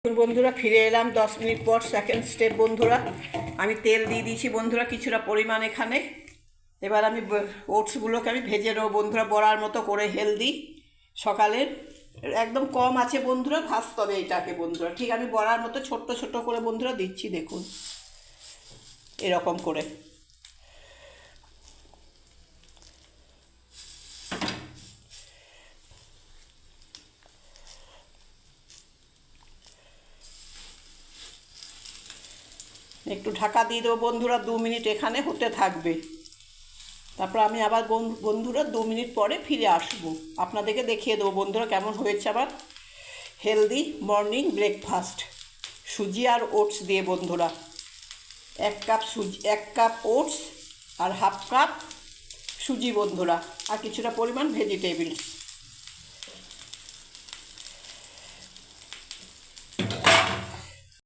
বন্ধুরা ফিরে এলাম 10 মিনিট পর। সেকেন্ড স্টেপ বন্ধুরা, আমি তেল দিয়ে দিয়েছি বন্ধুরা কিছুটা পরিমাণ এখানে। এবার আমি ওটসগুলোকে আমি ভেজে নেবো বন্ধুরা, বড়ার মতো করে হেলদি। সকালের একদম কম আছে বন্ধুরা, ভাজতে হবে এইটাকে বন্ধুরা। ঠিক আমি বড়ার মতো ছোট্ট ছোট্ট করে বন্ধুরা দিচ্ছি, দেখুন এরকম করে। একটু ঢাকা দিয়ে দেবো বন্ধুরা, 2 মিনিট এখানে হতে থাকবে। তারপর আমি আবার বন্ধুরা 2 মিনিট পরে ফিরে আসবো, আপনাদেরকে দেখিয়ে দেবো বন্ধুরা কেমন হয়েছে আবার হেলদি মর্নিং ব্রেকফাস্ট সুজি আর ওটস দিয়ে বন্ধুরা। 1 কাপ সুজি, 1 কাপ ওটস আর হাফ কাপ সুজি বন্ধুরা, আর কিছুটা পরিমাণ ভেজিটেবিলস।